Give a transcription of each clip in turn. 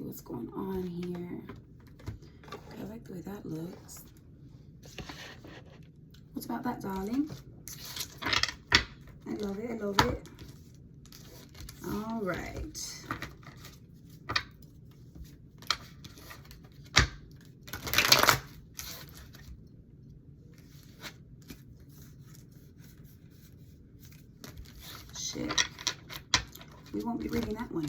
see what's going on here. I like the way that looks. What's about that, darling? I love it. I love it. All right. Shit. We won't be reading that one.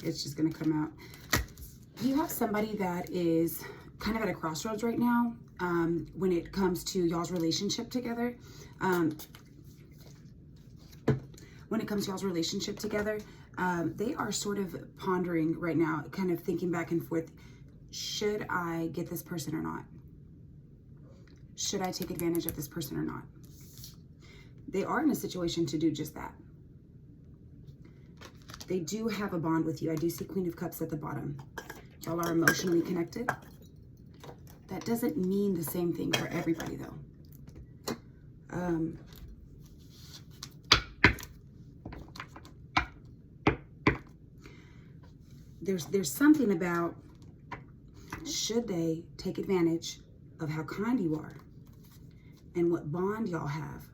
It's just going to come out. You have somebody that is kind of at a crossroads right now when it comes to y'all's relationship together. They are sort of pondering right now, kind of thinking back and forth. Should I get this person or not? Should I take advantage of this person or not? They are in a situation to do just that. They do have a bond with you. I do see Queen of Cups at the bottom. Y'all are emotionally connected. That doesn't mean the same thing for everybody, though. There's something about, should they take advantage of how kind you are and what bond y'all have?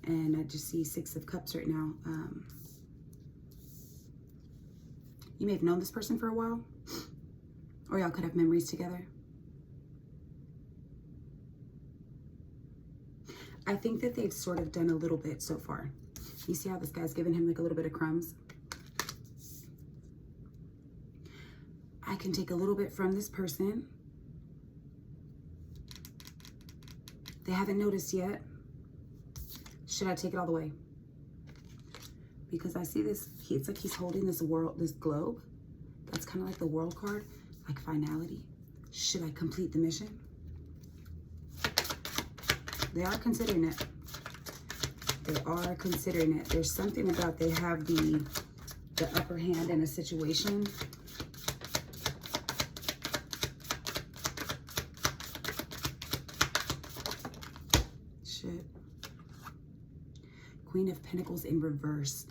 And I just see Six of Cups right now. You may have known this person for a while, or y'all could have memories together. I think that they've sort of done a little bit so far. You see how this guy's giving him like a little bit of crumbs? I can take a little bit from this person. They haven't noticed yet. Should I take it all the way? Because I see this, it's like he's holding this globe. That's kind of like the world card, like finality. Should I complete the mission? They are considering it. They are considering it. There's something about they have the upper hand in a situation. Shit. Queen of Pentacles in reverse.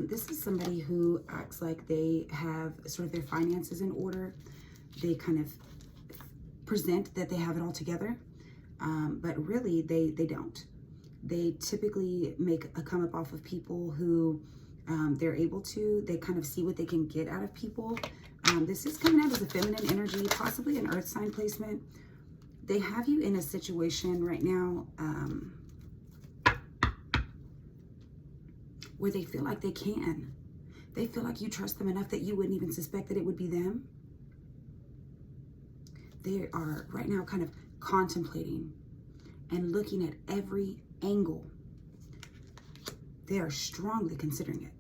This is somebody who acts like they have sort of their finances in order. They kind of present that they have it all together, but really they don't. They typically make a come up off of people who they're able to. They kind of see what they can get out of people. This is coming out as a feminine energy, possibly an earth sign placement. They have you in a situation right now where they feel like they can. They feel like you trust them enough that you wouldn't even suspect that it would be them. They are right now kind of contemplating and looking at every angle. They are strongly considering it.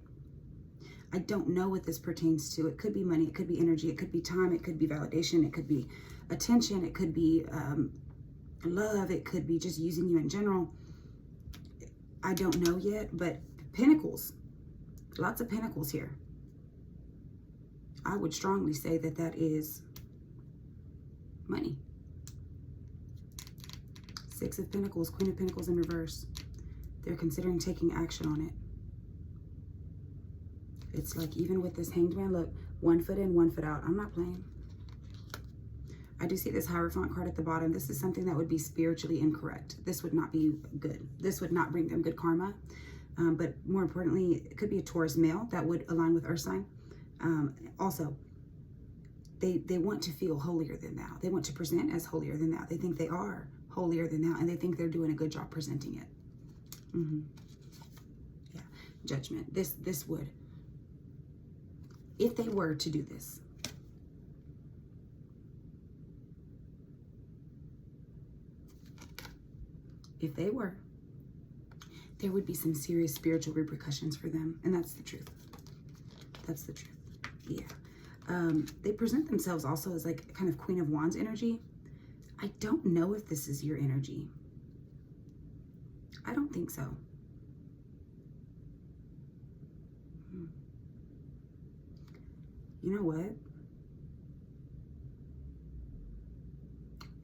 I don't know what this pertains to. It could be money, it could be energy, it could be time, it could be validation, it could be attention, it could be love, it could be just using you in general. I don't know yet, but pentacles, lots of pentacles here. I would strongly say that that is money. Six of Pentacles, Queen of Pentacles in reverse. They're considering taking action on it. It's like, even with this Hanged Man, look, 1 foot in, 1 foot out. I'm not playing. I do see this Hierophant card at the bottom. This is something that would be spiritually incorrect. This would not be good. This would not bring them good karma. But more importantly, it could be a Taurus male that would align with Earth sign. Also, they want to feel holier than thou. They want to present as holier than thou. They think they are holier than thou, and they think they're doing a good job presenting it. Yeah, Judgment. This would, if they were to do this, if they were, there would be some serious spiritual repercussions for them. And that's the truth. That's the truth. Yeah. They present themselves also as like kind of Queen of Wands energy. I don't know if this is your energy. I don't think so. You know what?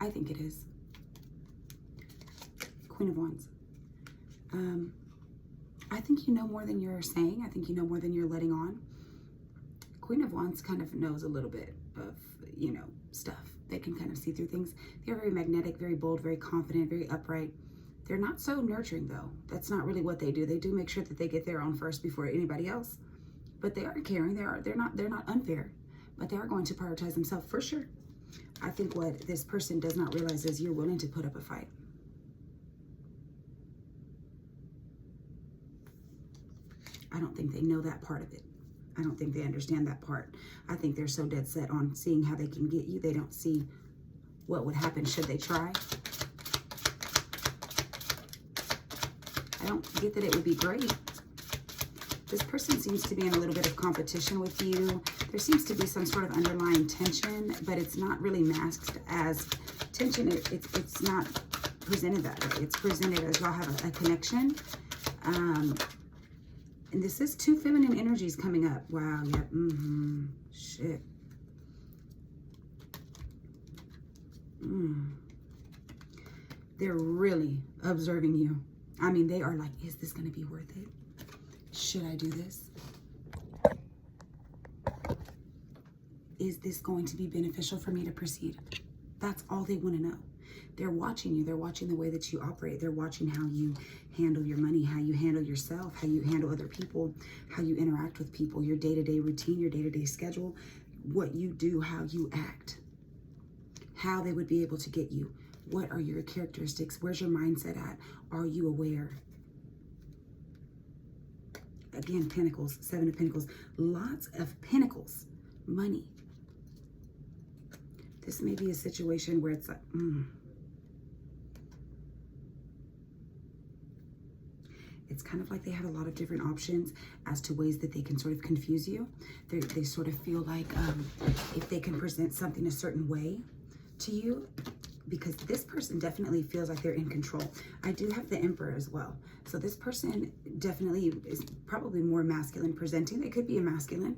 I think it is. Queen of Wands. I think you know more than you're saying. I think you know more than you're letting on. Queen of Wands kind of knows a little bit of, you know, stuff. They can kind of see through things. They're very magnetic, very bold, very confident, very upright. They're not so nurturing, though. That's not really what they do. They do make sure that they get their own first before anybody else. But they are caring. They're not unfair. But they are going to prioritize themselves for sure. I think what this person does not realize is you're willing to put up a fight. I don't think they know that part of it. I don't think they understand that part. I think they're so dead set on seeing how they can get you. They don't see what would happen should they try. I don't get that it would be great. This person seems to be in a little bit of competition with you. There seems to be some sort of underlying tension, but it's not really masked as tension. It's not presented that way. It's presented as y'all have a connection. And this is two feminine energies coming up. Wow, yep, shit. They're really observing you. I mean, they are like, is this going to be worth it? Should I do this? Is this going to be beneficial for me to proceed? That's all they want to know. They're watching you. They're watching the way that you operate. They're watching how you handle your money, how you handle yourself, how you handle other people, how you interact with people, your day-to-day routine, your day-to-day schedule, what you do, how you act, how they would be able to get you. What are your characteristics? Where's your mindset at? Are you aware? Again, Pentacles, Seven of Pentacles, lots of Pentacles, money. This may be a situation where it's like, It's kind of like they have a lot of different options as to ways that they can sort of confuse you. They sort of feel like if they can present something a certain way to you, because this person definitely feels like they're in control. I do have the Emperor as well. So this person definitely is probably more masculine presenting. They could be a masculine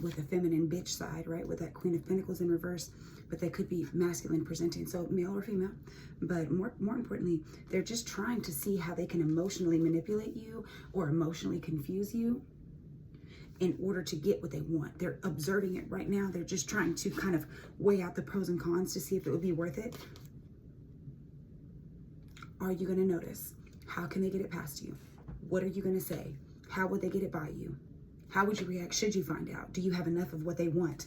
with a feminine bitch side, right? With that Queen of Pentacles in reverse. But they could be masculine presenting, so male or female. But more importantly, they're just trying to see how they can emotionally manipulate you or emotionally confuse you in order to get what they want. They're observing it right now. They're just trying to kind of weigh out the pros and cons to see if it would be worth it. Are you going to notice? How can they get it past you? What are you going to say? How would they get it by you? How would you react should you find out? Do you have enough of what they want?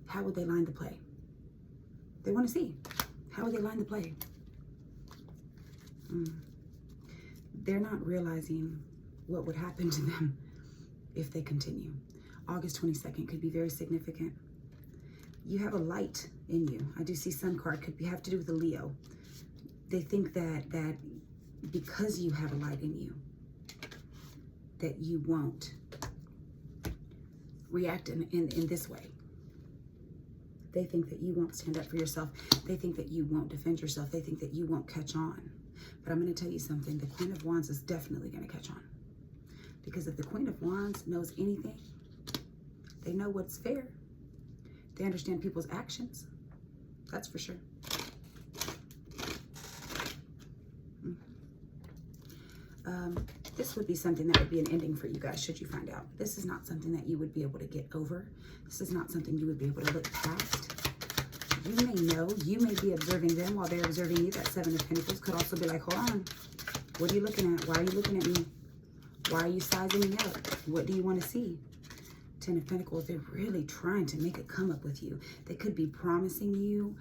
How would they line the play? They want to see. How would they line the play? They're not realizing what would happen to them if they continue. August 22nd could be very significant. You have a light in you. I do see Sun card. Could have to do with a Leo. They think that because you have a light in you, that you won't react in this way. They think that you won't stand up for yourself. They think that you won't defend yourself. They think that you won't catch on. But I'm going to tell you something. The Queen of Wands is definitely going to catch on. Because if the Queen of Wands knows anything, they know what's fair. They understand people's actions. That's for sure. This would be something that would be an ending for you guys should you find out. This is not something that you would be able to get over. This is not something you would be able to look past. You may know, you may be observing them while they're observing you. That Seven of Pentacles could also be like, hold on. What are you looking at? Why are you looking at me? Why are you sizing me up? What do you want to see? Ten of Pentacles, they're really trying to make a come up with you. They could be promising you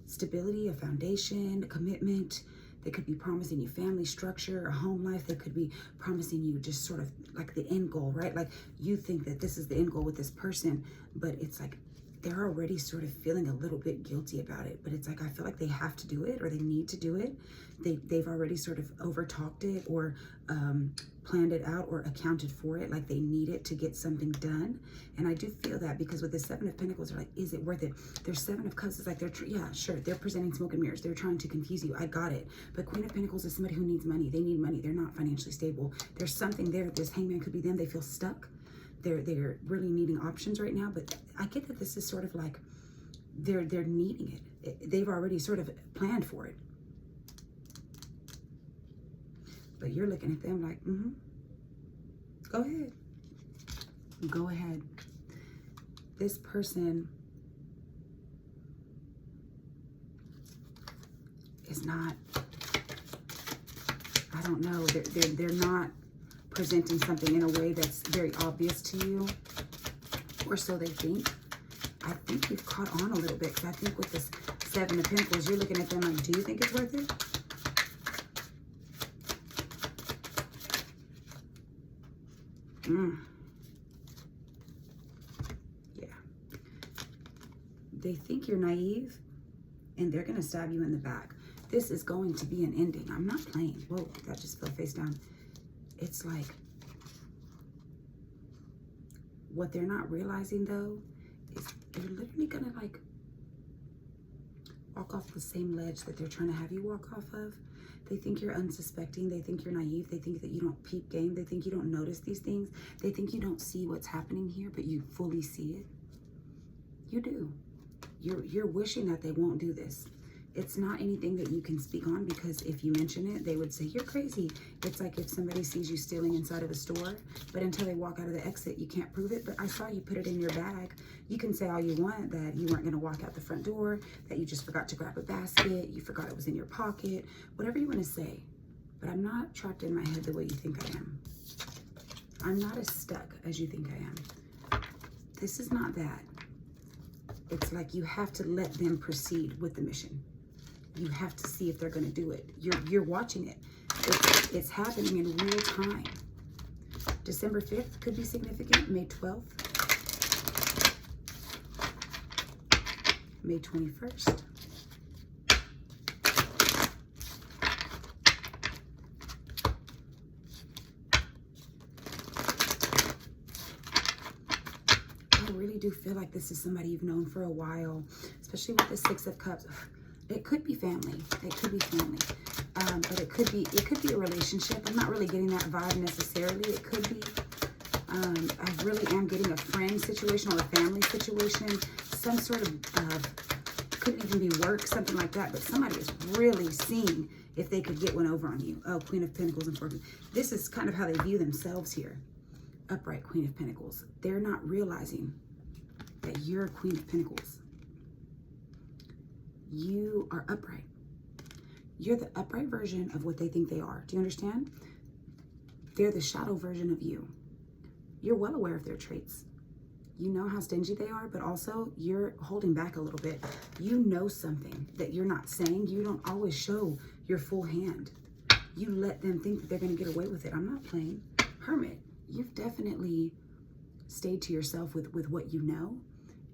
stability, a foundation, a commitment. They could be promising you family structure, a home life. They could be promising you just sort of like the end goal, right? Like you think that this is the end goal with this person, but it's like they're already sort of feeling a little bit guilty about it. But it's like, I feel like they have to do it or they need to do it. They've already sort of over-talked it or planned it out or accounted for it. Like they need it to get something done. And I do feel that because with the Seven of Pentacles, they're like, is it worth it? There's Seven of Cups. It's like, yeah, sure. They're presenting smoke and mirrors. They're trying to confuse you. I got it. But Queen of Pentacles is somebody who needs money. They need money. They're not financially stable. There's something there. This Hangman could be them. They feel stuck. they're really needing options right now, but I get that this is sort of like they're needing it. They've already sort of planned for it. But you're looking at them like, go ahead. Go ahead. This person is not, I don't know, they're not presenting something in a way that's very obvious to you, or so they think. I think you've caught on a little bit, because I think with this Seven of Pentacles, you're looking at them like, do you think it's worth it? Yeah. They think you're naive, and they're going to stab you in the back. This is going to be an ending. I'm not playing. Whoa, that just fell face down. It's like, what they're not realizing, though, is they're literally going to, like, walk off the same ledge that they're trying to have you walk off of. They think you're unsuspecting. They think you're naive. They think that you don't peep game. They think you don't notice these things. They think you don't see what's happening here, but you fully see it. You do. You're wishing that they won't do this. It's not anything that you can speak on, because if you mention it, they would say, you're crazy. It's like if somebody sees you stealing inside of a store, but until they walk out of the exit, you can't prove it. But I saw you put it in your bag. You can say all you want that you weren't going to walk out the front door, that you just forgot to grab a basket, you forgot it was in your pocket, whatever you want to say. But I'm not trapped in my head the way you think I am. I'm not as stuck as you think I am. This is not that. It's like you have to let them proceed with the mission. You have to see if they're going to do it. You're watching it. It's happening in real time. December 5th could be significant. May 12th. May 21st. I really do feel like this is somebody you've known for a while, especially with the Six of Cups. It could be family. It could be family. But it could be a relationship. I'm not really getting that vibe necessarily. It could be. I really am getting a friend situation or a family situation. Some sort of, couldn't even be work, something like that. But somebody is really seeing if they could get one over on you. Oh, Queen of Pentacles and Four. This is kind of how they view themselves here. Upright Queen of Pentacles. They're not realizing that you're a Queen of Pentacles. You are upright. You're the upright version of what they think they are. Do you understand? They're the shadow version of you. You're well aware of their traits. You know how stingy they are, but also you're holding back a little bit. You know something that you're not saying. You don't always show your full hand. You let them think that they're going to get away with it. I'm not playing. Hermit, you've definitely stayed to yourself with what you know.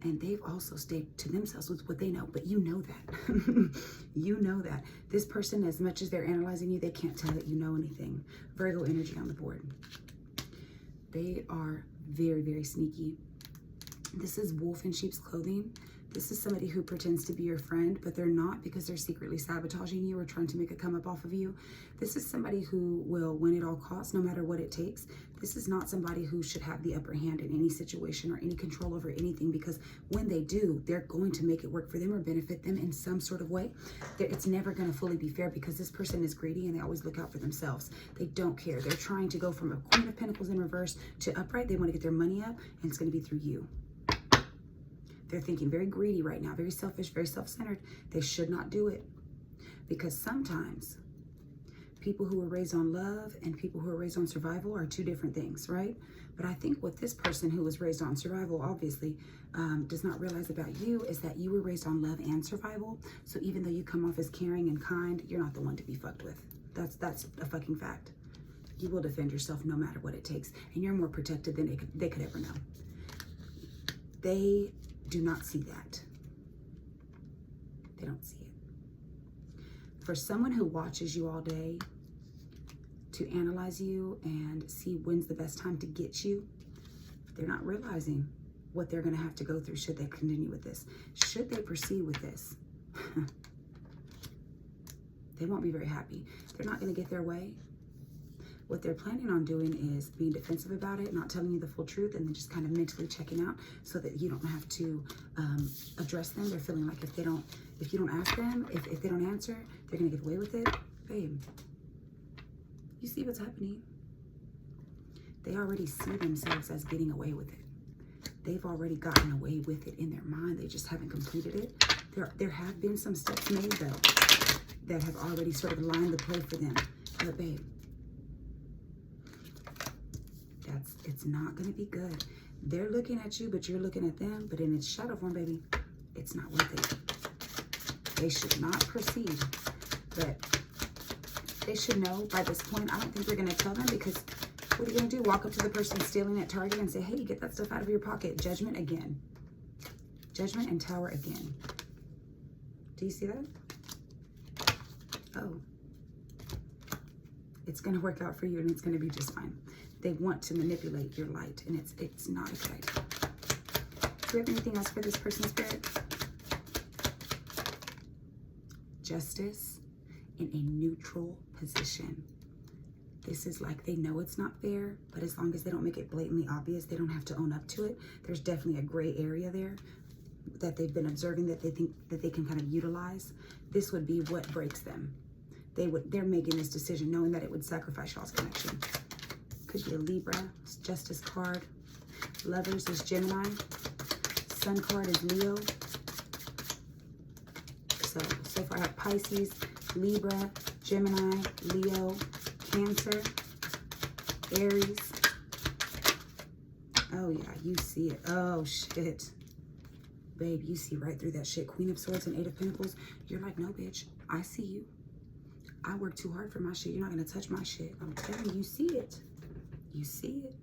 And they've also stayed to themselves with what they know. But you know that. You know that. This person, as much as they're analyzing you, they can't tell that you know anything. Virgo energy on the board. They are very, very sneaky. This is wolf in sheep's clothing. This is somebody who pretends to be your friend, but they're not, because they're secretly sabotaging you or trying to make a come up off of you. This is somebody who will win at all costs, no matter what it takes. This is not somebody who should have the upper hand in any situation or any control over anything, because when they do, they're going to make it work for them or benefit them in some sort of way. It's never going to fully be fair, because this person is greedy and they always look out for themselves. They don't care. They're trying to go from a Queen of Pentacles in reverse to upright. They want to get their money up, and it's going to be through you. They're thinking very greedy right now, very selfish, very self-centered. They should not do it, because sometimes people who were raised on love and people who are raised on survival are two different things, right? But I think what this person who was raised on survival obviously does not realize about you is that you were raised on love and survival. So even though you come off as caring and kind, you're not the one to be fucked with. That's a fucking fact. You will defend yourself no matter what it takes, and you're more protected than they could ever know. They do not see that. They don't see it. For someone who watches you all day to analyze you and see when's the best time to get you, they're not realizing what they're going to have to go through should they continue with this. Should they proceed with this, they won't be very happy. They're not going to get their way. What they're planning on doing is being defensive about it, not telling you the full truth, and then just kind of mentally checking out so that you don't have to address them. They're feeling like if you don't ask them, if they don't answer, they're gonna get away with it. Babe, you see what's happening? They already see themselves as getting away with it. They've already gotten away with it in their mind. They just haven't completed it. There have been some steps made, though, that have already sort of lined the play for them. But, babe, it's not going to be good. They're looking at you, but you're looking at them. But in its shadow form, baby, it's not worth it. They should not proceed. But they should know by this point. I don't think they're going to tell them, because what are you going to do? Walk up to the person stealing at Target and say, hey, get that stuff out of your pocket. Judgment again. Judgment and Tower again. Do you see that? Oh. It's going to work out for you, and it's going to be just fine. They want to manipulate your light, and it's not a good idea. Do you have anything else for this person, Spirit? Justice in a neutral position. This is like they know it's not fair, but as long as they don't make it blatantly obvious, they don't have to own up to it. There's definitely a gray area there that they've been observing that they think that they can kind of utilize. This would be what breaks them. They're making this decision knowing that it would sacrifice y'all's connection. Could be a Libra, Justice card. Lovers is Gemini. Sun card is Leo. So far I have Pisces, Libra, Gemini, Leo, Cancer, Aries. Oh yeah, you see it. Oh shit. Babe, you see right through that shit. Queen of Swords and Eight of Pentacles. You're like, no bitch, I see you. I work too hard for my shit. You're not gonna touch my shit. I'm telling you, you see it. You see it.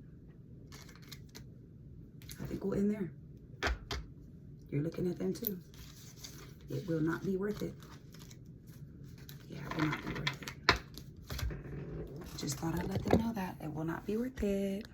I think we'll end there. You're looking at them too. It will not be worth it. Yeah, it will not be worth it. Just thought I'd let them know that. It will not be worth it.